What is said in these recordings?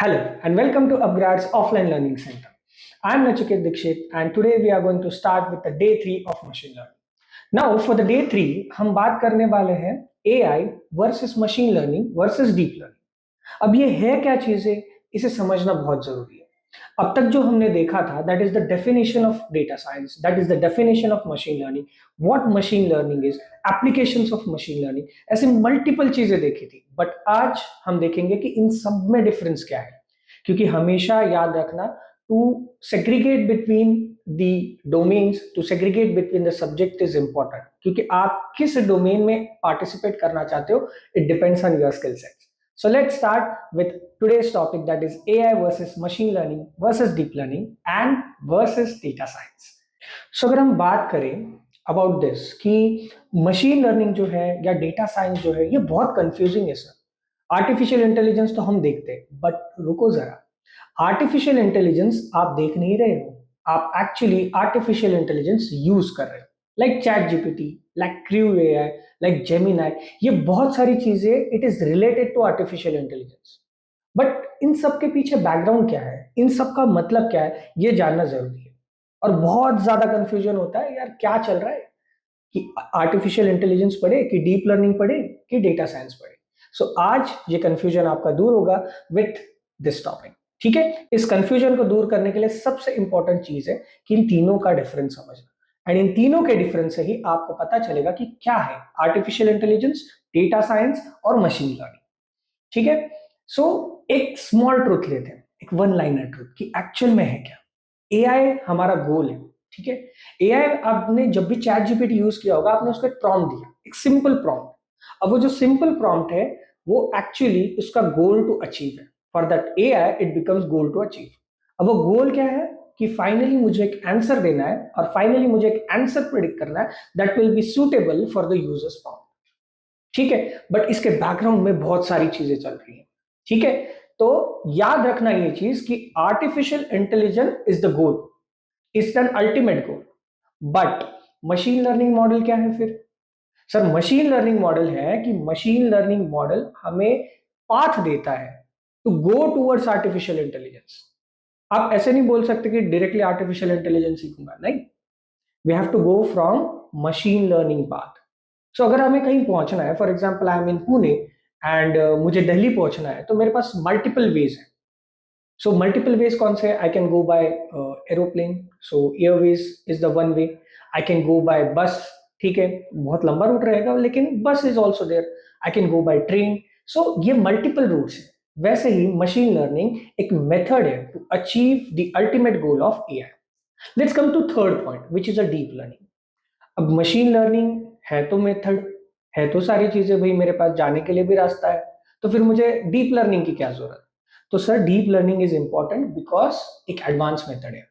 Hello and welcome to Upgrad's Offline Learning Center. I'm Nachiket Dikshit and today we are going to start with the day 3 of machine learning. Now for the day 3 हम बात करने वाले हैं AI versus machine learning versus deep learning. अब ये है क्या चीजें, इसे समझना बहुत जरूरी है। अब तक जो हमने देखा था that is the definition of data science, that is the definition of machine learning, what machine learning is, applications of machine learning, ऐसे मल्टीपल चीजें देखी थी। बट आज हम देखेंगे कि इन सब में डिफरेंस क्या है, क्योंकि हमेशा याद रखना to segregate between the domains, to segregate between the subject is important, क्योंकि आप किस डोमेन में पार्टिसिपेट करना चाहते हो it depends on your skill sets. So let's start with today's topic, that is AI versus machine learning versus deep learning and versus data science. So अगर हम बात करें about this कि machine learning जो है या data science जो है ये बहुत confusing है सर। आर्टिफिशियल इंटेलिजेंस तो हम देखते हैं, बट रुको जरा, आर्टिफिशियल इंटेलिजेंस आप देख नहीं रहे हो, आप एक्चुअली आर्टिफिशियल इंटेलिजेंस यूज कर रहे हो, like chat GPT, like crew AI, like Gemini, ये बहुत सारी चीजें it is related to artificial intelligence. But इन सब के पीछे बैकग्राउंड क्या है, इन सब का मतलब क्या है, ये जानना जरूरी है। और बहुत ज्यादा कंफ्यूजन होता है यार, क्या चल रहा है कि आर्टिफिशियल इंटेलिजेंस पढ़े कि डीप लर्निंग पढ़े कि डेटा साइंस पढ़े। सो आज ये कंफ्यूजन आपका दूर होगा विथ दिस टॉपिक। ठीक है, इस कंफ्यूजन को दूर करने के लिए सबसे इंपॉर्टेंट चीज है कि इन तीनों का डिफरेंस समझना, एंड इन तीनों के डिफरेंस से ही आपको पता चलेगा कि क्या है आर्टिफिशियल इंटेलिजेंस, डेटा साइंस और मशीन लर्निंग। ठीक है, सो एक स्मॉल ट्रूथ लेते हैं, एक वन लाइनर ट्रूथ कि एक्चुअल में है क्या। एआई हमारा गोल है। ठीक है, एआई आपने जब भी चैट जीपीटी यूज किया होगा, आपने उसको एक प्रॉम्प्ट दिया, एक सिंपल प्रॉम्प्ट। अब वो जो सिंपल प्रॉम्प्ट है वो एक्चुअली उसका गोल टू अचीव है। For that AI it becomes goal to achieve. अब वो गोल क्या है कि फाइनली मुझे एक आंसर देना है और फाइनली मुझे एक आंसर प्रेडिक्ट करना है that will B suitable for the users prompt. ठीक है, बट इसके बैकग्राउंड में बहुत सारी चीजें चल रही हैं। ठीक है, तो याद रखना ये चीज कि artificial intelligence is the goal, is an ultimate goal. But machine learning model क्या है फिर? सर मशीन लर्निंग मॉडल है कि मशीन लर्निंग मॉडल हमें पाथ देता है to go towards artificial intelligence. आप ऐसे नहीं बोल सकते कि डायरेक्टली आर्टिफिशियल इंटेलिजेंस सीखूंगा, नहीं। We have to go from machine learning path. So अगर हमें कहीं पहुंचना है, for example I am in Pune and मुझे दिल्ली पहुंचना है, तो मेरे पास मल्टीपल वेज है। सो मल्टीपल वेज कौन से? I can go by aeroplane, so airways is the one way. I can go by bus, ठीक है, बहुत लंबा रूट रहेगा लेकिन bus is also there. I can go by train. So ये मल्टीपल रूट्स है। वैसे ही मशीन लर्निंग एक मेथड है to achieve the ultimate goal of AI. Let's come to third point which is a deep learning. अब machine learning है तो method, है तो सारी चीजें, भाई मेरे पास जाने के लिए भी रास्ता है, तो फिर मुझे डीप लर्निंग की क्या जरूरत? तो sir deep learning is important because एक एडवांस मेथड है।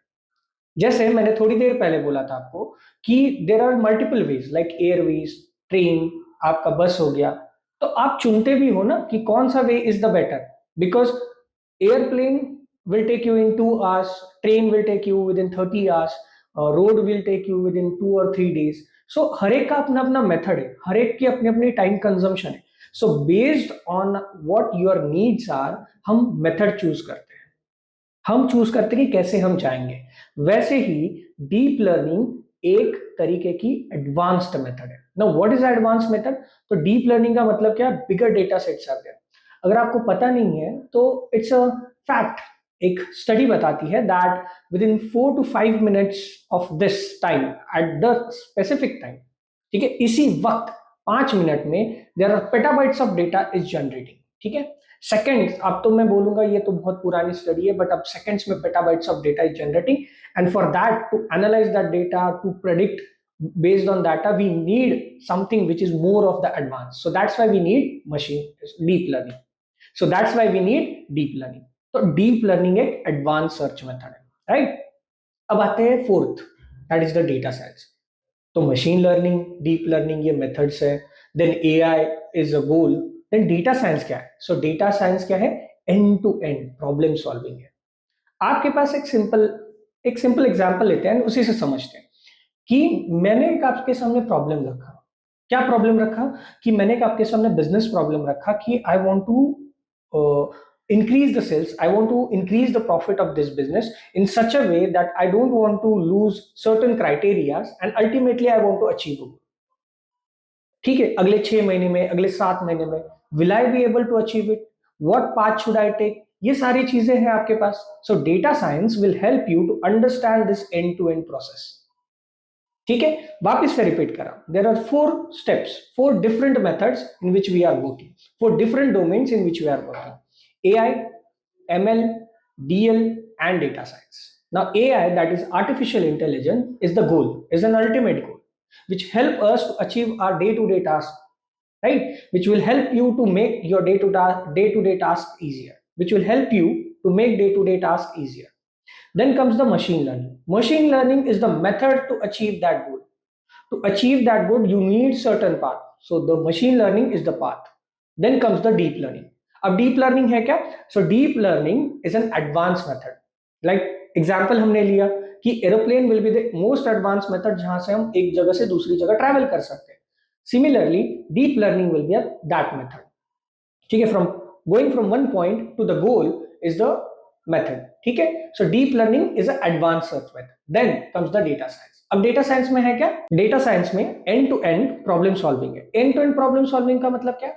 जैसे मैंने थोड़ी देर पहले बोला था आपको कि there are multiple ways, like airways, train, आपका बस हो गया। तो आप चुनते भी हो ना कि कौन सा way is the better, because airplane will take you in 2 hours, train will take you within 30 hours, road will take you within 2 or 3 days. So हर एक का अपना अपना मेथड है, हर एक की अपनी अपनी टाइम कंजम्पशन है। So based on what your needs are, हम मेथड चूज करते हैं, हम चूज करते हैं कि कैसे हम जाएंगे। वैसे ही डीप लर्निंग एक तरीके की एडवांस्ड मेथड है। Now what is advance method? तो डीप लर्निंग का मतलब क्या? Bigger data sets are there. अगर आपको पता नहीं है तो इट्स अ फैक्ट। एक स्टडी बताती है that within 4 to 5 minutes of this time, at the specific time, ठीक है, इसी वक्त 5 मिनट में there are petabytes of data is generating. ठीक है, सेकेंड्स, अब तो मैं बोलूंगा ये तो बहुत पुरानी स्टडी है, बट अब सेकेंड्स में petabytes of data is generating, and for that to analyse that data, to predict based on data, we need something which is more of the advanced. So that's why we need machine deep learning. So that's why we need deep learning. तो deep learning एक advance search method है, right. अब आते हैं fourth, that is the data science. तो machine learning, deep learning ये methods है, then AI is a goal, then data science क्या है? सो डेटा साइंस क्या है? End to end problem solving है। आपके पास एक सिंपल एग्जांपल लेते हैं, उसी से समझते हैं कि मैंने एक आपके सामने प्रॉब्लम रखा। क्या प्रॉब्लम रखा? कि मैंने एक आपके सामने बिजनेस प्रॉब्लम रखा कि I want to increase the sales, I want to increase the profit of this business in such a way that I don't want to lose certain criteria and ultimately I want to achieve it. ठीक है, अगले 6 महीने में, अगले 7 महीने में will I be able to achieve it? What path should I take? ये सारी चीजें हैं आपके पास. So data science will help you to understand this end to end process. ठीक है, वापस से रिपीट करा. There are 4 steps, 4 different methods in which we are working, 4 different domains in which we are working: AI, ML, DL, and data science. Now, AI, that is artificial intelligence, is the goal, is an ultimate goal, which help us to achieve our day-to-day task, right? Which will help you to make your day-to-day task easier, which will help you to make day-to-day task easier. Then comes the machine learning. Machine learning is the method to achieve that goal. To achieve that goal, you need certain path. So the machine learning is the path. Then comes the deep learning. अब deep learning है क्या? So deep learning is an advanced method. Like example हमने लिया कि aeroplane will be the most advanced method जहां से हम एक जगह से दूसरी जगह travel कर सकते हैं. Similarly, deep learning will be that method. ठीक है, from going from one point to the goal is the method. ठीक है, so deep learning is an advanced search method. Then comes the data science. अब data science में है क्या? Data science में end to end problem solving है. End to end problem solving का मतलब क्या?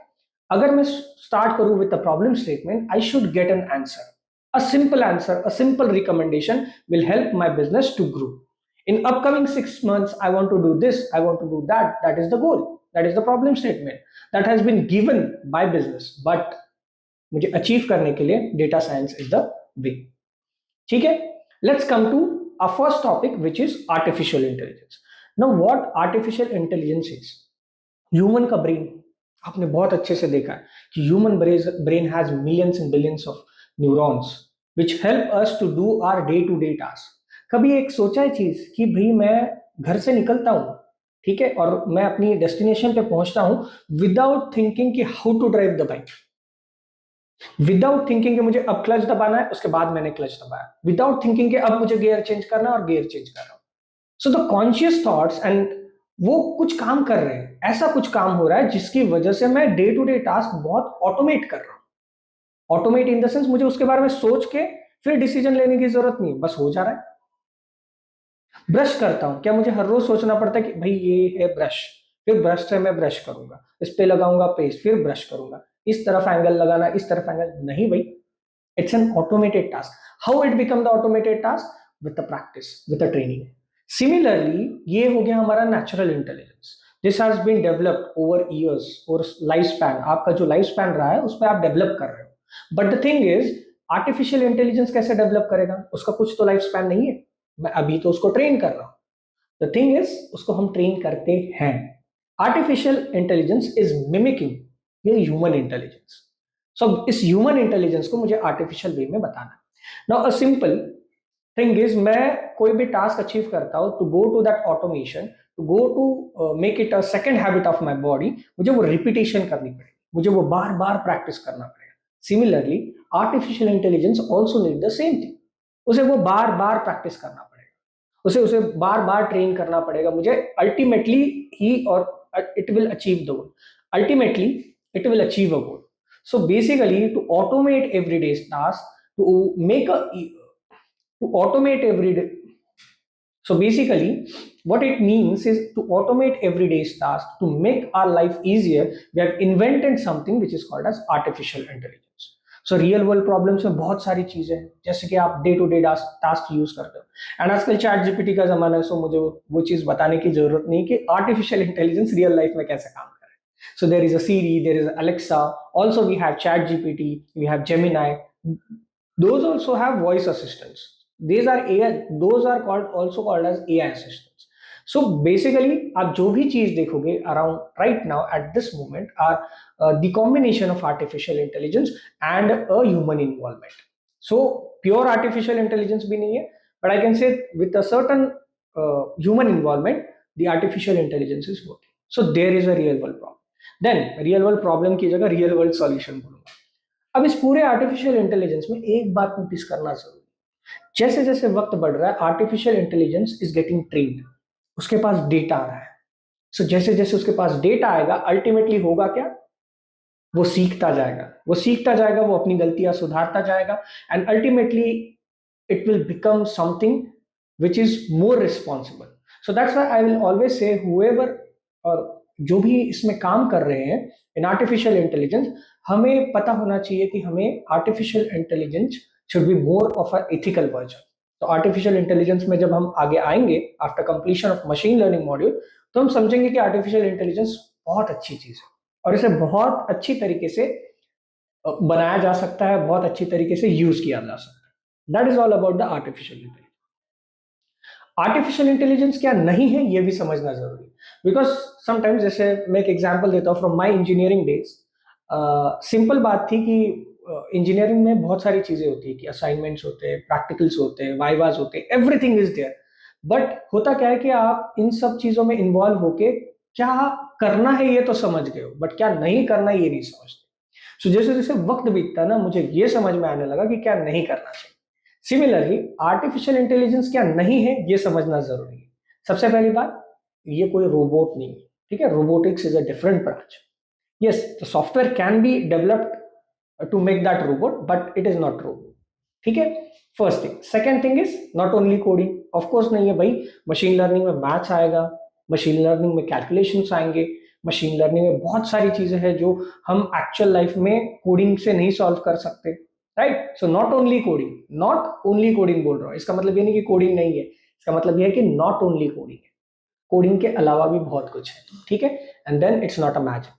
अगर मैं स्टार्ट करूं with the problem statement, I should get an answer. A simple answer, a simple recommendation will help my business to grow. In upcoming 6 months, I want to do this, I want to do that. That is the goal. That is the problem statement that has been given by business. But मुझे achieve करने के लिए data science is the way. ठीक है, let's come to our first topic, which is artificial intelligence. Now, what artificial intelligence is? Human का brain आपने बहुत अच्छे से देखा है कि human brain has millions and billions of neurons which help us to do our day to day task. कभी एक सोचा है चीज कि भाई मैं घर से निकलता हूँ, ठीक है, और मैं अपनी डेस्टिनेशन पे पहुंचता हूँ विदाउट थिंकिंग कि how to drive the bike, without thinking कि मुझे अब क्लच दबाना है, उसके बाद मैंने क्लच दबाया, विदाउट थिंकिंग कि अब मुझे गियर चेंज करना है और गियर चेंज कर रहा हूं. So the conscious thoughts and वो कुछ काम कर रहे हैं, ऐसा कुछ काम हो रहा है जिसकी वजह से मैं डे टू डे टास्क बहुत ऑटोमेट कर रहा हूं. ऑटोमेट इन द सेंस मुझे उसके बारे में सोच के फिर डिसीजन लेने की जरूरत नहीं, बस हो जा रहा है. ब्रश करता हूं, क्या मुझे हर रोज सोचना पड़ता है कि भाई ये है ब्रश, फिर ब्रश से मैं ब्रश करूंगा, इस पे लगाऊंगा पेस्ट, फिर ब्रश करूंगा, इस तरफ एंगल लगाना, इस तरफ एंगल नहीं भाई. It's an automated task. How it become the automated task? With the practice, with the training. Similarly ये हो गया हमारा natural intelligence. This has been developed over years और लाइफ स्पैन, आपका जो लाइफ स्पैन रहा है उस पर आप डेवलप कर रहे हो. But the thing is, artificial intelligence कैसे डेवलप करेगा? उसका कुछ तो लाइफ स्पैन नहीं है, मैं अभी तो उसको ट्रेन कर रहा हूं. द थिंग इज, उसको हम ट्रेन करते हैं. आर्टिफिशियल इंटेलिजेंस इज मिमिकिंग ये ह्यूमन इंटेलिजेंस. सो इस ह्यूमन इंटेलिजेंस को मुझे आर्टिफिशियल वे में बताना है. Now a simple thing is, मैं कोई भी टास्क अचीव करता हूं, to go to that automation, to go to make it a second habit of my body, मुझे वो रिपीटेशन करनी पड़ेगी, मुझे वो बार बार प्रैक्टिस करना पड़ेगा. Similarly artificial intelligence also need the same thing. उसे वो बार बार प्रैक्टिस करना पड़ेगा, उसे उसे बार बार ट्रेन करना पड़ेगा. मुझे अल्टीमेटली ही और it will achieve the goal, ultimately it will achieve a goal. So basically, to automate everyday tasks, to make a to automate everyday. So basically, what it means is to automate everyday tasks to make our life easier. We have invented something which is called as artificial intelligence. So real world problems में बहुत सारी चीजें हैं, जैसे कि आप day to day task use करते हो. एंड आजकल चैट जीपीटी का जमाना है, सो मुझे वो चीज बताने की जरूरत नहीं कि आर्टिफिशियल इंटेलिजेंस रियल लाइफ में कैसे काम. So there is a Siri, there is Alexa, also we have ChatGPT, we have Gemini. Those also have voice assistants. These are AI, those are also called as AI assistants. So basically, आप जो भी चीज देखोगे around right now at this moment are the combination of artificial intelligence and a human involvement. So pure artificial intelligence भी नहीं है, but I can say with a certain human involvement, the artificial intelligence is working. So there is a real world problem. Then real world problem की जगह real world solution बोलूंगा. अब इस पूरे artificial intelligence में एक बात नोटिस करना जरूरी, जैसे जैसे वक्त बढ़ रहा है artificial intelligence is getting trained, उसके पास डेटा आ रहा है. सो जैसे जैसे उसके पास डेटा आएगा, अल्टीमेटली होगा क्या? वो सीखता जाएगा, वो सीखता जाएगा, वो अपनी गलतियां सुधारता जाएगा, and ultimately it will become something which is more responsible. So that's why I will always say whoever और जो भी इसमें काम कर रहे हैं इन आर्टिफिशियल इंटेलिजेंस, हमें पता होना चाहिए कि हमें artificial intelligence should be more of a ethical version. तो आर्टिफिशियल इंटेलिजेंस में जब हम आगे आएंगे after completion of machine learning module, तो हम समझेंगे कि आर्टिफिशियल इंटेलिजेंस बहुत अच्छी चीज है और इसे बहुत अच्छी तरीके से बनाया जा सकता है, बहुत अच्छी तरीके से यूज किया जा सकता है. That is all about the artificial intelligence. Artificial intelligence क्या नहीं है ये भी समझना जरूरी है, बिकॉज समटाइम्स, जैसे मैं एक एग्जांपल देता हूँ from my engineering days. Simple बात थी कि इंजीनियरिंग में बहुत सारी चीजें होती है कि असाइनमेंट्स होते हैं, प्रैक्टिकल्स होते हैं, वाइवाज होते हैं, एवरीथिंग इज देयर. बट होता क्या है कि आप इन सब चीजों में इन्वॉल्व होके क्या करना है ये तो समझ गए हो, बट क्या नहीं करना ये नहीं समझते. सो जैसे जैसे वक्त बीतता है ना, मुझे ये समझ में आने लगा कि क्या नहीं करना चाहिए. सिमिलरली आर्टिफिशियल इंटेलिजेंस क्या नहीं है ये समझना जरूरी है. सबसे पहली बात, ये कोई रोबोट नहीं है. ठीक है, robotics is a different branch. Yes, the software can be developed to make that robot, but it is not robot. ठीक है, first thing. Second thing is not only coding. Of course नहीं है भाई, machine learning में maths आएगा, machine learning में calculations आएंगे, machine learning में बहुत सारी चीजें हैं जो हम एक्चुअल लाइफ में कोडिंग से नहीं सॉल्व कर सकते. Right, so not only coding. Not only coding बोल रहा हूँ, इसका मतलब ये नहीं कि कोडिंग नहीं है, इसका मतलब ये है कि नॉट ओनली कोडिंग है, कोडिंग के अलावा भी बहुत कुछ है. ठीक है, and then it's not a magic.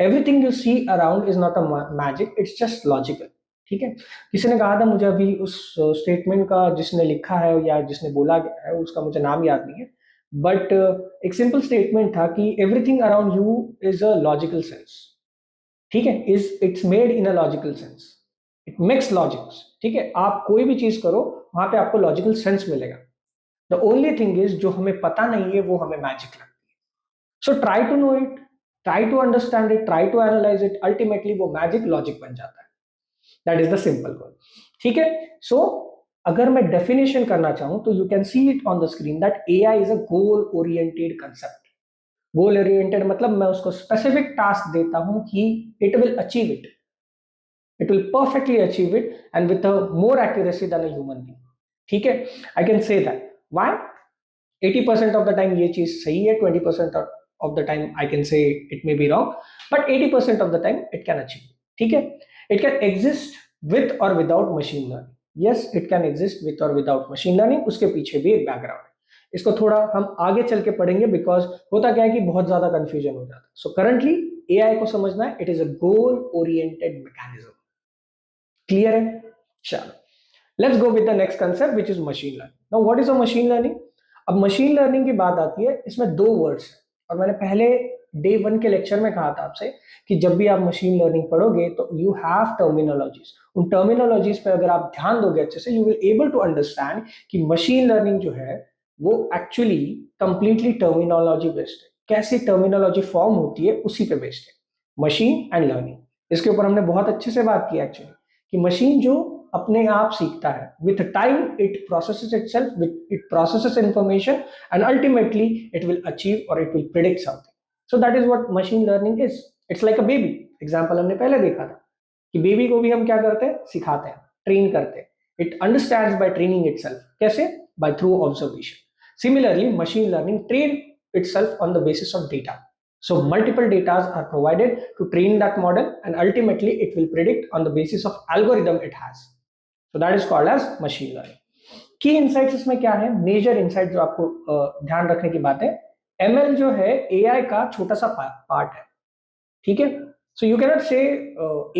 Everything you see around is not a magic, it's just logical. ठीक है, किसी ने कहा था मुझे अभी, उस स्टेटमेंट का जिसने लिखा है या जिसने बोला गया है उसका मुझे नाम याद नहीं है, बट एक सिंपल स्टेटमेंट था कि everything around you is a logical sense. ठीक है, is it's made in a logical sense, it makes logics. ठीक है, आप कोई भी चीज करो वहां पे आपको लॉजिकल सेंस मिलेगा. द ओनली थिंग इज जो हमें पता नहीं है वो हमें मैजिक लगता है. So try to know it, try to understand it, try to analyse it, ultimately वो मैजिक लॉजिक बन जाता है. That is the simple word. ठीक है, सो अगर मैं डेफिनेशन करना चाहूं तो you can see it on the screen that AI is a goal oriented concept. Goal oriented मतलब मैं उसको स्पेसिफिक टास्क देता हूं कि it will achieve it, it will perfectly achieve it and with a more accuracy than a human being. ठीक है, I can say that. Why? 80% of the time ये चीज सही है, 20% of the time I can say it may be wrong, but 80% of the time it can achieve. ठीक है, it can exist with or without machine learning. Yes, it can exist with or without machine learning. उसके पीछे भी एक background है, इसको थोड़ा हम आगे चल के पढ़ेंगे, बिकॉज होता क्या है कि बहुत ज्यादा कंफ्यूजन हो जाता है. सो करंटली एआई को समझना है, it is a goal oriented mechanism. Clear है? चलो, let's go with the next concept which is machine learning. Now what is a machine learning? अब मशीन लर्निंग की बात आती है, इसमें दो वर्ड्स हैं, और मैंने पहले डे वन के लेक्चर में कहा था आपसे कि जब भी आप मशीन लर्निंग पढ़ोगे तो यू हैव टर्मिनोलॉजीज. उन टर्मिनोलॉजीज पे अगर आप ध्यान दोगे अच्छे से, you will able to understand कि मशीन लर्निंग जो है वो एक्चुअली कंप्लीटली टर्मिनोलॉजी बेस्ड है. कैसे टर्मिनोलॉजी फॉर्म होती है उसी पे बेस्ड है, मशीन एंड लर्निंग. इसके ऊपर हमने बहुत अच्छे से बात की एक्चुअली कि मशीन जो अपने आप सीखता है, with time it processes itself, it processes information and ultimately it will achieve और it will predict something. So that is what machine learning is. It's like a baby. Example हमने पहले देखा था कि बेबी को भी हम क्या करते हैं, सिखाते हैं, ट्रेन करते हैं. It understands by training itself. कैसे? By through observation. Similarly machine learning train itself on the basis of data. So multiple data are provided to train that model and ultimately it will predict on the basis of algorithm it has. So that is called as machine learning. की insights इसमें क्या है? Major insight जो आपको ध्यान रखने की बात है, ML जो है AI का छोटा सा पार्ट है. ठीक है, so you cannot say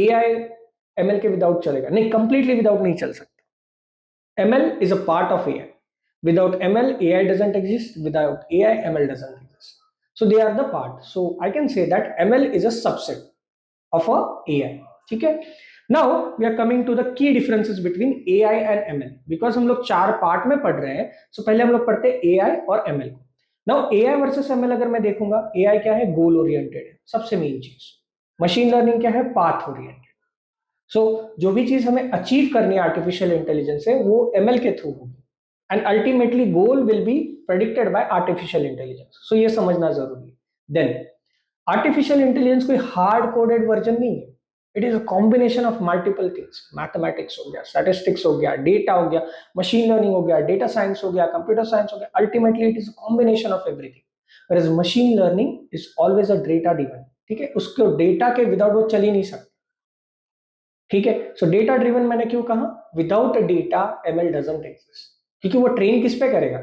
AI ML के विदाउट चलेगा नहीं, कंप्लीटली विदाउट नहीं चल सकता. ML is a part of AI. Without ML, AI doesn't exist. Without AI, ML doesn't exist. So they are the part. So I can say that ML is a subset of a AI. ठीक है. Now we are coming to the key differences between AI and ML. Because हम लोग चार part में पढ़ रहे हैं, so पहले हम लोग पढ़ते हैं AI और ML को. Now AI versus ML अगर मैं देखूंगा, AI क्या है? गोल ओरिएंटेड है, सबसे मेन चीज. मशीन लर्निंग क्या है? Path oriented. सो जो भी चीज हमें अचीव करनी है आर्टिफिशियल इंटेलिजेंस से, वो ML के थ्रू होगी, and ultimately goal will be predicted by artificial intelligence. So ये समझना जरूरी है. देन आर्टिफिशियल इंटेलिजेंस कोई हार्ड कोडेड वर्जन नहीं है, it is a combination of multiple things. Mathematics हो गया, स्टैटिस्टिक्स हो गया, डेटा हो गया, मशीन लर्निंग हो गया, डेटा साइंस हो गया, कंप्यूटर साइंस हो गया, ultimately it is a combination of everything. whereas machine learning is always a data driven, ठीक है, उसको डेटा के विदाउट वो चल ही नहीं सकता, ठीक है। सो डेटा ड्रिवन मैंने क्यों कहा, without data ML doesn't exist, क्योंकि वो ट्रेन किस पे करेगा,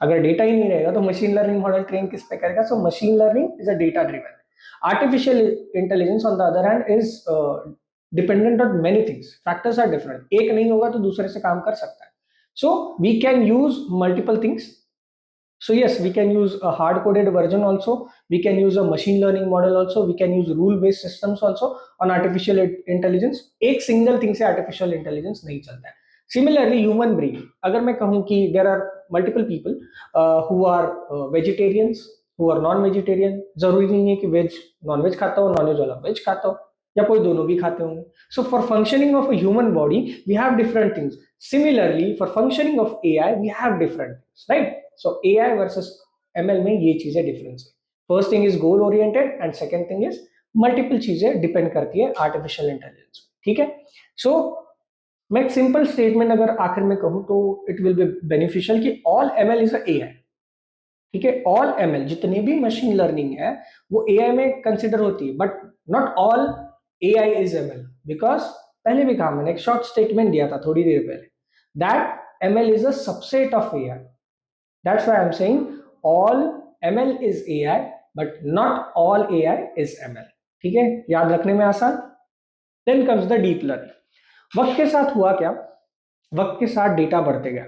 अगर डेटा ही नहीं रहेगा तो मशीन लर्निंग मॉडल ट्रेन किस पे करेगा। So machine learning is a data driven. Artificial intelligence on the other hand is dependent on many things, factors are different, एक नहीं होगा तो दूसरे से काम कर सकता है। So we can use multiple things. So yes, we can use a hard-coded version also. We can use a machine learning model also. We can use rule-based systems also on artificial intelligence. एक single thing से artificial intelligence नहीं चलता है। Similarly, human brain. अगर मैं कहूँ कि there are multiple people who are vegetarians, who are non-vegetarian. जरूरी नहीं है कि वेज नॉन-वेज खाता हो, नॉन-वेज वाला वेज खाता हो, या कोई दोनों भी खाते होंगे। So for functioning of a human body, we have different things. Similarly, for functioning of AI, we have different things, right? So AI versus ML में ये चीजें डिफरेंस है। First thing is goal oriented and second thing is multiple चीजें depend करती है artificial intelligence, ठीक है। सो मैं एक सिंपल स्टेटमेंट अगर आखिर में कहूं तो इट विल बी बेनिफिशियल कि ऑल एमएल इज एआई, ठीक है। ऑल एमएल जितनी भी मशीन लर्निंग है वो एआई में कंसिडर होती है, but not all AI is ML, because पहले भी कहा मैंने, एक शॉर्ट स्टेटमेंट दिया था थोड़ी देर पहले, that ML is a subset of AI. That's why I'm saying all ML is AI, but not all AI is ML. ठीक है, याद रखने में आसान। Then comes the deep learning. वक्त के साथ हुआ क्या, वक्त के साथ डेटा बढ़ते गया।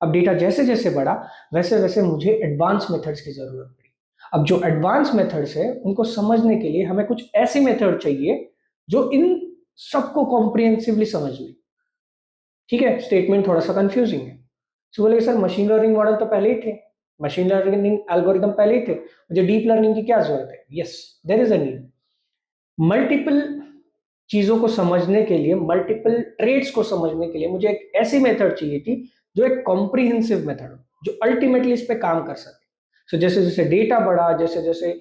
अब डेटा जैसे जैसे बढ़ा वैसे वैसे मुझे एडवांस मेथड्स की जरूरत पड़ी। अब जो एडवांस मेथड्स है उनको समझने के लिए हमें कुछ ऐसी मेथड चाहिए जो इन सबको कॉम्प्रिहेंसिवली समझ ले, ठीक है। स्टेटमेंट थोड़ा सा कंफ्यूजिंग है। तो बोले सर मशीन लर्निंग मॉडल तो पहले ही थे, मशीन लर्निंग एल्गोरिदम पहले ही थे, मुझे डीप लर्निंग की क्या जरूरत है। Yes, there is a need. Multiple चीजों को समझने के लिए, मल्टीपल ट्रेड्स को समझने के लिए मुझे एक ऐसी मेथड चाहिए थी जो एक कॉम्प्रिहेंसिव मेथड हो, जो अल्टीमेटली इस पे काम कर सके। सो जैसे जैसे डेटा बढ़ा, जैसे जैसे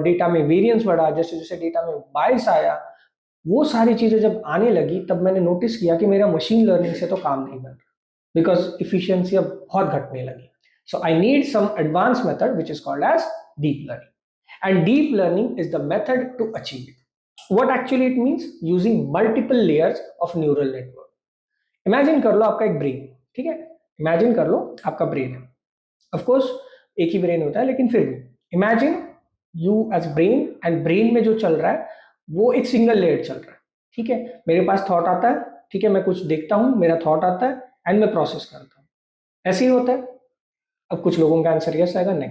डेटा में वेरिएंस बढ़ा, जैसे जैसे डेटा में बायस आया, वो सारी चीजें जब आने लगी तब मैंने नोटिस किया कि मेरा मशीन लर्निंग से तो काम नहीं बन रहा, because efficiency अब बहुत घटने लगी। So I need some advanced method which is called as deep learning, and deep learning is the method to achieve it. What actually it means? Using multiple layers of neural network. Imagine कर लो आपका एक brain, ठीक है, imagine कर लो आपका brain है। Of course एक ही brain होता है, लेकिन फिर भी imagine you as brain, and brain में जो चल रहा है वो एक सिंगल लेयर चल रहा है, ठीक है। मेरे पास थॉट आता है, ठीक है, मैं कुछ देखता हूं, मेरा थॉट आता है एंड मैं प्रोसेस करता हूं, ऐसे ही होता है। अब कुछ लोगों का आंसर यस आएगा, नहीं।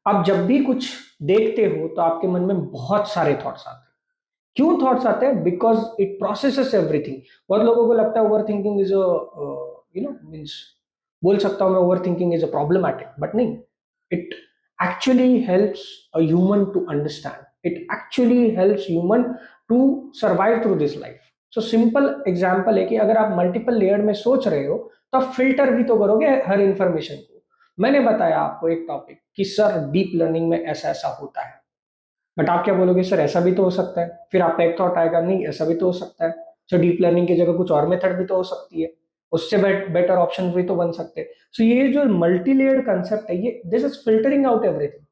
अब जब भी कुछ देखते हो तो आपके मन में बहुत सारे थॉट्स आते हैं। क्यों थॉट्स आते हैं? Because it processes everything. बहुत लोगों को लगता है ओवर थिंकिंग इज मीन्स, बोल सकता हूं मैं over thinking is a problematic, but नहीं, it actually helps a human to understand, it actually helps human to survive through this life. So simple example है कि अगर आप मल्टीपल लेयर में सोच रहे हो तो आप फिल्टर भी तो करोगे हर इंफॉर्मेशन को। मैंने बताया आपको एक टॉपिक कि सर डीप लर्निंग में ऐसा ऐसा होता है, बट आप क्या बोलोगे, सर ऐसा भी तो हो सकता है। फिर आपका एक थॉट आएगा, नहीं ऐसा भी तो हो सकता है, सो डीप लर्निंग की जगह कुछ और मेथड भी तो हो सकती है, उससे बेटर ऑप्शन भी तो बन सकते हैं। सो ये जो मल्टी लेयर्ड कंसेप्ट है, ये this is filtering out everything,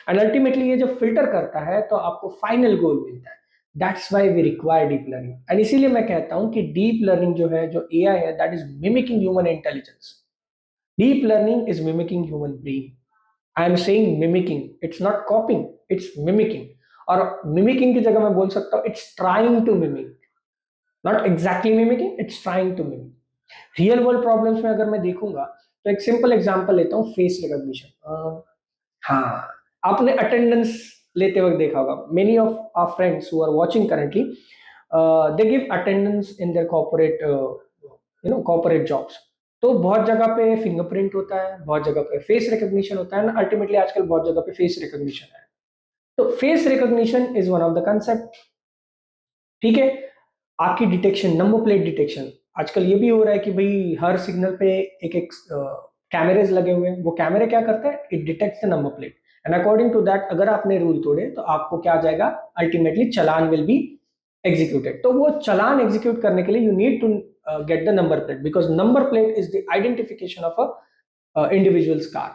and ultimately ये जब फिल्टर करता है तो आपको फाइनल गोल मिलता है। That's why we require deep learning, and इसीलिए मैं कहता हूं कि डीप लर्निंग जो है, जो एआई है, that is mimicking human intelligence. Deep learning is mimicking human brain. I am saying mimicking, it's not copying, it's mimicking. और मिमिकिंग की जगह मैं बोल सकता हूं it's trying to mimic, not exactly mimicking, it's trying to mimic. Real world problems में अगर मैं देखूंगा तो एक सिंपल एग्जांपल लेता हूं, फेस रिकॉग्निशन। हाँ, आपने अटेंडेंस लेते वक्त देखा होगा, many of our friends who are watching currently, they give attendance in their corporate corporate jobs. तो बहुत जगह पे फिंगरप्रिंट होता है, बहुत जगह पे फेस रिकॉग्निशन होता है, अल्टीमेटली आजकल बहुत जगह पे फेस रिकॉग्निशन है। तो face recognition is one of the concept, ठीक है। आपकी डिटेक्शन, नंबर प्लेट डिटेक्शन, आजकल ये भी हो रहा है कि भाई हर सिग्नल पे एक एक कैमरेज लगे हुए हैं। वो कैमरे क्या करता है, it detects the number plate and according to that अगर आपने रूल तोड़े तो आपको क्या आ जाएगा, ultimately challan will be executed. तो वो चलान एग्जीक्यूट करने के लिए you need to get the number plate, because number plate is the identification of a individuals car.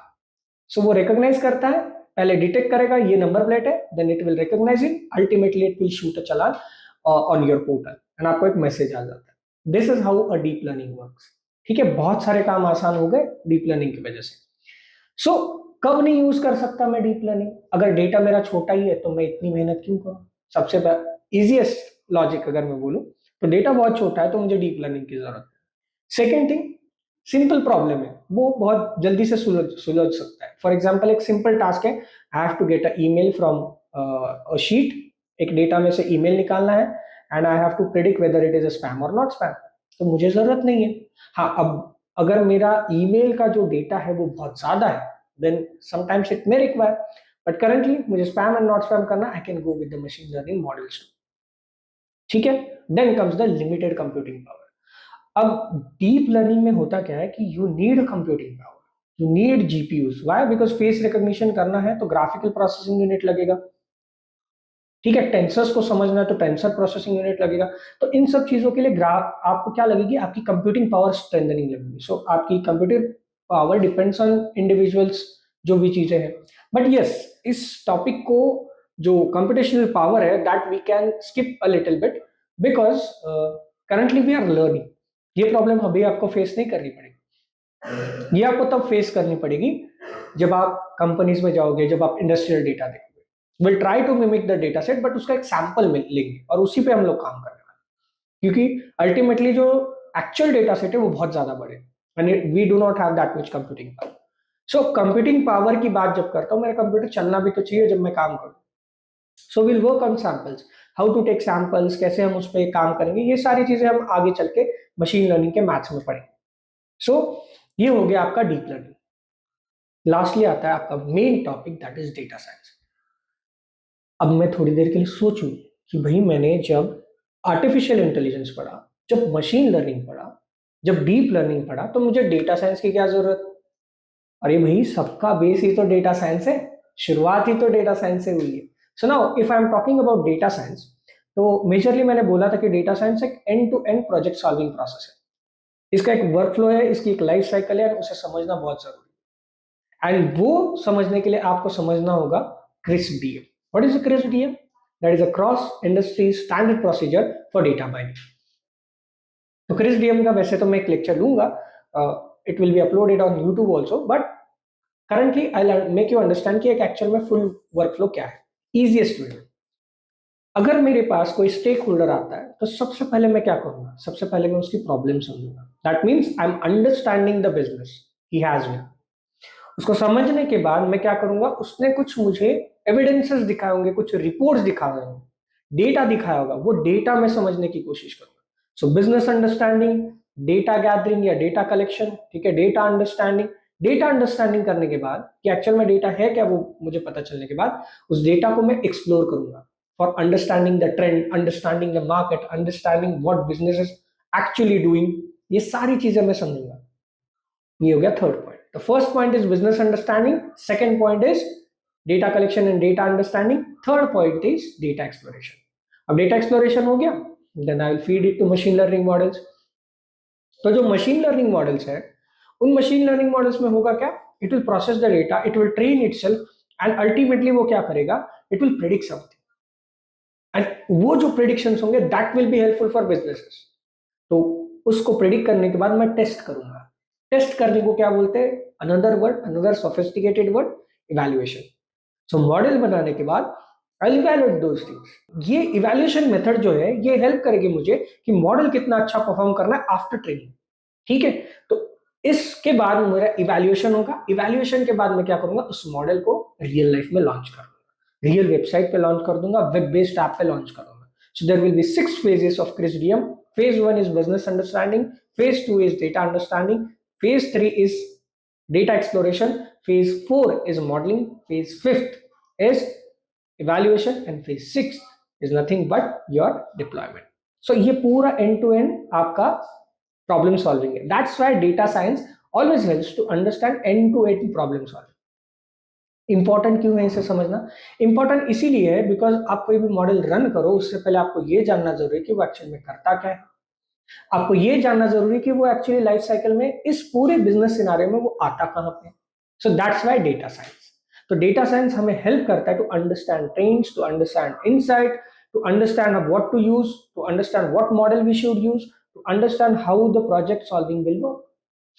So वो रिकॉग्नाइज करता है, पहले डिटेक्ट करेगा ये नंबर प्लेट है, then it will recognise it, ultimately it will shoot a challan on your portal and आपको एक message आ जाता है। This is how a deep learning works. ठीक है, बहुत सारे काम आसान हो गए डीप लर्निंग की वजह से। सो कब नहीं यूज कर सकता मैं डीप लर्निंग? अगर डेटा मेरा छोटा ही है तो मैं इतनी मेहनत क्यों करूं? सबसे इजीएस्ट लॉजिक अगर मैं बोलूं तो डेटा बहुत छोटा है तो मुझे डीप लर्निंग की जरूरत है। सेकेंड थिंग, सिंपल प्रॉब्लम है वो बहुत जल्दी से सुलझ सकता है। फॉर एग्जाम्पल एक सिंपल टास्क है, I have to get a email from a sheet, एक डेटा में से ईमेल निकालना है and I have to predict whether it is a spam और नॉट स्पैम। तो मुझे जरूरत नहीं है। हाँ, अब अगर मेरा ईमेल का जो डेटा है वो बहुत ज्यादा है then sometimes it may require, but currently मुझे स्पैम एंड नॉट स्पैम करना, I can go with the machine learning models. ठीक है, then comes the limited computing power. अब डीप लर्निंग में होता क्या है कि you need computing power, you need GPUs. Why? Because face recognition करना है तो ग्राफिकल प्रोसेसिंग यूनिट लगेगा। ठीक है, टेंसर्स को समझना है तो टेंसर प्रोसेसिंग यूनिट लगेगा। तो इन सब चीजों के लिए ग्राफ आपको क्या लगेगी, आपकी कंप्यूटिंग पावर स्ट्रेंथनिंग लगेगी। सो आपकी computing power depends on individuals, जो भी चीजें हैं। बट यस, इस टॉपिक को जो कंप्यूटेशनल पावर है that we can skip a little bit, because currently we are learning. ये प्रॉब्लम अभी आपको फेस नहीं करनी पड़ेगी, ये आपको तब फेस करनी पड़ेगी जब आप कंपनीज में जाओगे, जब आप इंडस्ट्रियल डेटा देखोगे। Will try to mimic the data set, but उसका एक सैंपल लेंगे और उसी पे हम लोग काम करने वाले हैं, क्योंकि अल्टीमेटली जो एक्चुअल डेटा सेट है वो बहुत ज्यादा बड़े and we do not have that much computing power. So computing power की बात जब करता हूँ, मेरा कंप्यूटर चलना भी तो चाहिए जब मैं काम करूँ। So will work on samples, how to take samples, कैसे हम उस पर काम करेंगे, ये सारी चीजें हम आगे चल के मशीन लर्निंग के मैथ्स में पढ़ेंगे। सो ये हो गया आपका डीप लर्निंग। लास्टली आता है आपका main topic that is data science. अब मैं थोड़ी देर के लिए सोचूं कि भाई मैंने जब आर्टिफिशियल इंटेलिजेंस पढ़ा, जब मशीन लर्निंग पढ़ा, जब डीप लर्निंग पढ़ा, तो मुझे डेटा साइंस की क्या जरूरत? अरे भाई, सबका बेस ही तो डेटा साइंस है, शुरुआत ही तो डेटा साइंस से हुई है। So now if I am talking about data science, तो मेजरली मैंने बोला था कि डेटा साइंस एक end to end project solving process है। इसका एक वर्कफ्लो है, इसकी एक लाइफ साइकिल है, और उसे समझना बहुत जरूरी है। एंड वो समझने के लिए आपको समझना होगा crisp DM. What is crisp DM? That is a cross industry standard procedure for data mining. तो क्रिस्प डीएम का वैसे तो मैं एक लेक्चर लूंगा, it will be uploaded on YouTube also, but currently I make you understand कि एक actual में फुल वर्कफ्लो क्या है। इजिएस्ट वे, अगर मेरे पास कोई स्टेक होल्डर आता है तो सबसे पहले मैं क्या करूंगा? सबसे पहले मैं उसकी प्रॉब्लम समझूंगा। That means I am understanding the business he has with. उसको समझने के बाद मैं क्या करूंगा, उसने कुछ मुझे एविडेंसेस दिखाए होंगे, कुछ रिपोर्ट्स दिखाए होंगे, डेटा दिखाया होगा, वो डेटा में समझने की कोशिश करूंगा। सो बिजनेस अंडरस्टैंडिंग, डेटा गैदरिंग या डेटा कलेक्शन। ठीक है, डेटा अंडरस्टैंडिंग। डेटा अंडरस्टैंडिंग करने के बाद कि एक्चुअल में डेटा है क्या, वो मुझे पता चलने के बाद उस डेटा को मैं एक्सप्लोर करूंगा for understanding the trend, understanding the market, understanding what business is actually doing. ये सारी चीजें मैं समझूंगा। ये हो गया third point. The first point is business understanding, second point is data collection and data understanding, third point is data exploration. अब data exploration हो गया, then I will feed it to machine learning models. तो जो machine learning models है, उन machine learning models में होगा क्या? It will process the data, it will train itself, and ultimately वो क्या करेगा? It will predict something, and वो जो प्रेडिक्शंस होंगे that will be helpful for businesses. तो उसको प्रेडिक्ट करने के बाद मैं टेस्ट करूंगा। टेस्ट करने को क्या बोलते हैं? Another word, another sophisticated word, evaluation. So model बनाने के बाद आई इवैल्यूएट दोस थिंग्स। ये इवैल्यूएशन मेथड जो है ये हेल्प करेगी मुझे कि मॉडल कितना अच्छा परफॉर्म करना है आफ्टर ट्रेनिंग। ठीक है, तो इसके बाद मेरा इवैल्यूएशन होगा। इवैल्यूएशन के बाद मैं क्या करूंगा? उस मॉडल को रियल लाइफ में लॉन्च करूंगा, रियल वेबसाइट पे लॉन्च कर दूंगा, वेब बेस्ड ऐप पे लॉन्च करूंगा। So there will be 6 phases of CRISP-DM. Phase 1 is business understanding, phase 2 is data understanding, phase 3 is data exploration, phase 4 is modeling, phase 5th is evaluation, and phase 6th is nothing but your deployment. So ये पूरा end to end आपका problem solving है. That's why data science always helps to understand end to end problem solving. Important क्यों है इसे समझना? Important इसीलिए है बिकॉज आप कोई भी मॉडल रन करो उससे पहले आपको ये जानना जरूरी है कि वो एक्चुअल में करता क्या है। आपको ये जानना जरूरी है कि वो एक्चुअली लाइफ साइकिल में इस पूरे बिजनेस सिनारियो में वो आता कहां पे। So that's why data science. तो डेटा साइंस हमें हेल्प करता है to understand trends, to understand insight, to understand what to use, to understand what model we should use, to understand how the project solving will work.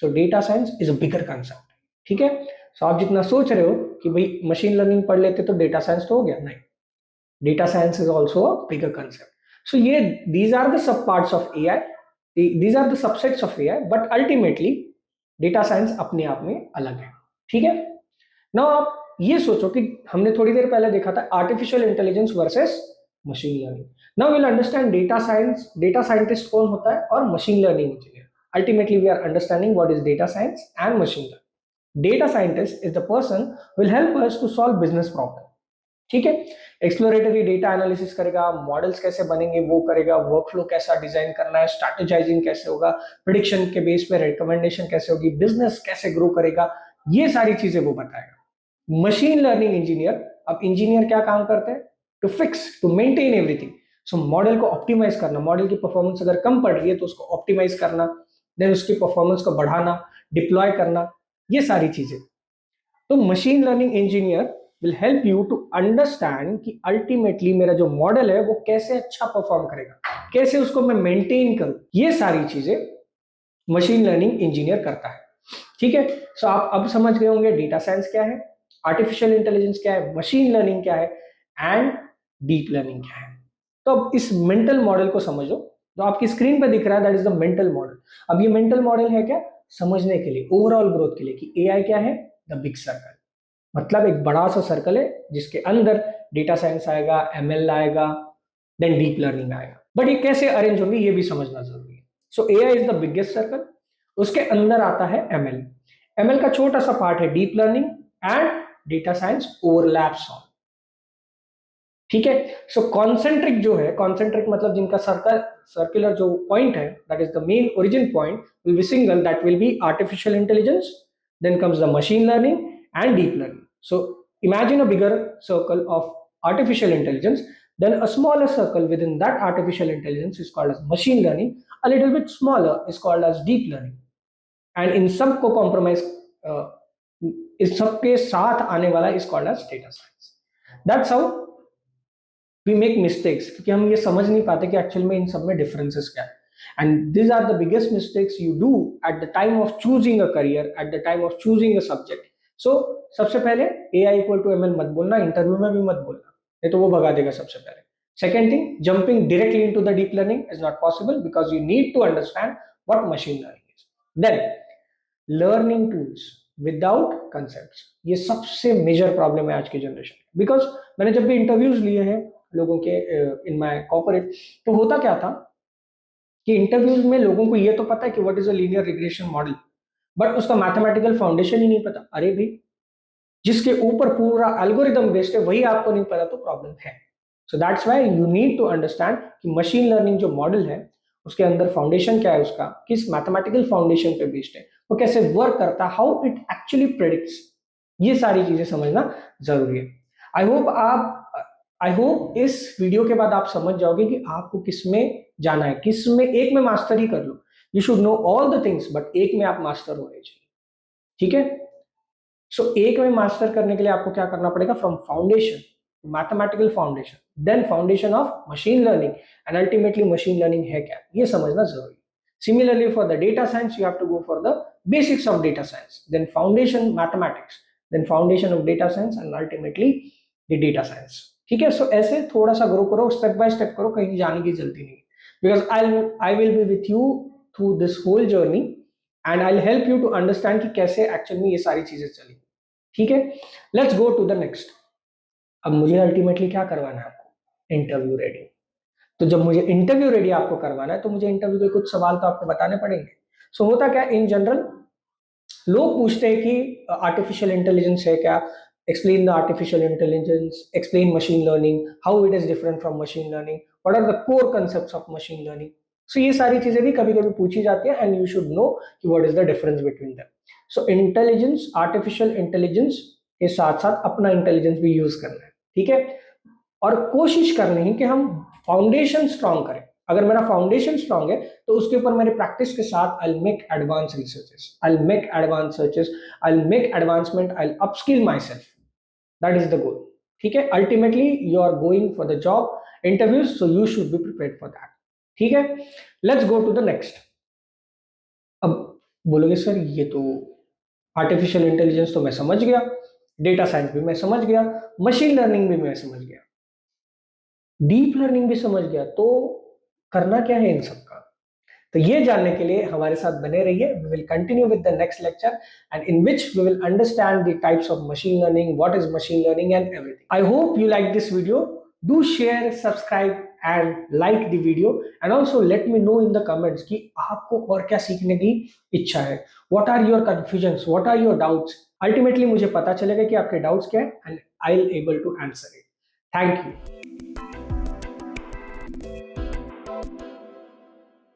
So data science is a bigger concept. ठीक है। सो आप जितना सोच रहे हो कि भाई machine learning पढ़ लेते तो डेटा साइंस तो हो गया, नहीं। Data science is also a bigger concept. So ये these are the sub parts of AI, these are the subsets of AI, but ultimately data science अपने आप में अलग है। ठीक है। नाउ आप ये सोचो कि हमने थोड़ी देर पहले देखा था artificial intelligence versus machine learning. Now will understand data science, data scientist कौन होता है और machine learning engineer. Ultimately we are understanding what is data science and machine learning. Data scientist is the person will help us to solve business problem. ठीक है। Exploratory data analysis करेगा, models कैसे बनेंगे वो करेगा, वर्कफ्लो कैसा design करना है, स्ट्रैटेजाइजिंग कैसे होगा, प्रिडिक्शन के बेस पे रिकमेंडेशन कैसे होगी, बिजनेस कैसे ग्रो करेगा, ये सारी चीजें वो बताएगा। मशीन लर्निंग इंजीनियर, अब इंजीनियर क्या काम करते हैं? To fix, to maintain everything. So model को ऑप्टिमाइज करना, मॉडल की परफॉर्मेंस अगर कम पड़ रही है तो उसको ऑप्टिमाइज करना, देन उसकी परफॉर्मेंस को बढ़ाना, डिप्लॉय करना, ये सारी चीजें। तो machine learning engineer will help you to understand कि अल्टीमेटली मेरा जो मॉडल है वो कैसे अच्छा परफॉर्म करेगा, कैसे उसको मैं मेंटेन करूं, ये सारी चीजें मशीन लर्निंग इंजीनियर करता है। ठीक है। सो आप अब समझ गए होंगे डेटा साइंस क्या है, आर्टिफिशियल इंटेलिजेंस क्या है, मशीन लर्निंग क्या है एंड डीप लर्निंग क्या है। तो अब इस मेंटल मॉडल को समझो। तो आपकी स्क्रीन पर दिख रहा है that is the mental model. अब ये मेंटल मॉडल है क्या? समझने के लिए, ओवरऑल ग्रोथ के लिए कि एआई क्या है, द बिग सर्कल। मतलब एक बड़ा सा सर्कल है जिसके अंदर डेटा साइंस आएगा, एमएल आएगा, देन डीप लर्निंग आएगा। बट ये कैसे अरेंज होंगे ये भी समझना जरूरी है। सो AI is the biggest circle, उसके अंदर आता है एमएल, एमएल का छोटा सा पार्ट है deep learning and data science overlaps on. ठीक है। सो कॉन्सेंट्रिक जो है, कॉन्सेंट्रिक मतलब जिनका सर्कल, सर्कुलर जो पॉइंट है that is the main origin point will be single, that will be artificial intelligence, then comes the machine learning and deep learning. So imagine a bigger circle of artificial intelligence, then a smaller circle within that artificial intelligence is called as machine learning, a little bit smaller is called as deep learning, and in सब को compromise, uh, इस सब के साथ आने वाला is called as data science. That's how we make mistakes, क्योंकि हम ये समझ नहीं पाते कि एक्चुअल में इन सब में डिफरेंसेस क्या है। And these are the biggest mistakes you do at the time of choosing a career, at the time of choosing a subject. So सबसे पहले AI इक्वल टू ML मत बोलना, इंटरव्यू में भी मत बोलना, नहीं तो वो भगा देगा सबसे पहले। Second thing, jumping directly into the deep learning is not possible because you need to understand what machine learning is. Then learning tools without concept, ये सबसे मेजर प्रॉब्लम है आज की जनरेशन। बिकॉज मैंने जब भी इंटरव्यूज लिए हैं लोगों के इन माय कॉर्पोरेट, तो होता क्या था कि इंटरव्यूज में लोगों को ये तो पता है कि what is a linear regression model, but उसका मैथमेटिकल फाउंडेशन ही नहीं पता। अरे भाई, जिसके ऊपर पूरा एल्गोरिदम बेस्ड है वही आपको नहीं पता तो प्रॉब्लम है। So that's why you need to understand कि मशीन लर्निंग जो मॉडल है उसके अंदर फाउंडेशन क्या है, उसका किस मैथमेटिकल फाउंडेशन पे बेस्ड है, वो कैसे वर्क करता है, हाउ इट एक्चुअली प्रेडिक्ट्स, ये सारी चीजें समझना जरूरी है। आई होप इस वीडियो के बाद आप समझ जाओगे कि आपको किस में जाना है, किस में एक में मास्टर ही कर लो। You should know all the things but एक में आप मास्टर होने चाहिए। ठीक है। सो एक में मास्टर करने के लिए आपको क्या करना पड़ेगा, from foundation, mathematical foundation, then foundation of machine learning, and ultimately machine learning है क्या, ये समझना जरूरी है। Similarly for the data science you have to go for the basics of data science, then foundation mathematics, then foundation of data science and ultimately the data science. ठीक है। सो ऐसे थोड़ा सा ग्रो करो, स्टेप बाय स्टेप करो, कहीं जाने की जल्दी नहीं, because I will be with you through this whole journey and I help you to understand कि कैसे एक्चुअल में ये सारी चीजें चली। ठीक है। Let's go to the next. अब मुझे अल्टीमेटली क्या करवाना है आपको, इंटरव्यू रेडी। तो जब मुझे इंटरव्यू रेडी आपको करवाना है तो मुझे इंटरव्यू के कुछ सवाल तो आपको बताने पड़ेंगे। सो होता क्या, इन जनरल लोग पूछते हैं कि आर्टिफिशियल इंटेलिजेंस है क्या, explain the artificial intelligence, explain machine learning, how it is different from machine learning, what are the core concepts of machine learning. So ये सारी चीजें भी कभी कभी पूछी जाती है एंड यू शुड नो कि what is the difference between them. So intelligence, artificial intelligence के साथ साथ अपना इंटेलिजेंस भी यूज करना है, ठीक है। और कोशिश करनी है कि हम फाउंडेशन स्ट्रांग करें। अगर मेरा फाउंडेशन स्ट्रांग है तो उसके ऊपर मेरे प्रैक्टिस के साथ I make advance researches, I make advance searches, I make advancement, I upskill myself. That is the goal, ठीक है। Ultimately you are going for the job interviews, so you should be prepared for that, ठीक है। Let's go to the next. अब बोलोगे sir ये तो artificial intelligence तो मैं समझ गया, डेटा साइंस भी मैं समझ गया, मशीन लर्निंग भी मैं समझ गया, डीप लर्निंग भी समझ गया, तो करना क्या है इन सब का? तो ये जानने के लिए हमारे साथ बने रहिए। We will continue with the next lecture and in which we will understand the types of machine learning, what is machine learning and everything. I hope you like this video. Do share, subscribe and like the video and also let me know in the comments कि आपको और क्या सीखने की इच्छा है। What are your confusions, what are your doubts? Ultimately मुझे पता चलेगा कि आपके डाउट्स क्या है and I will able to answer it. Thank you.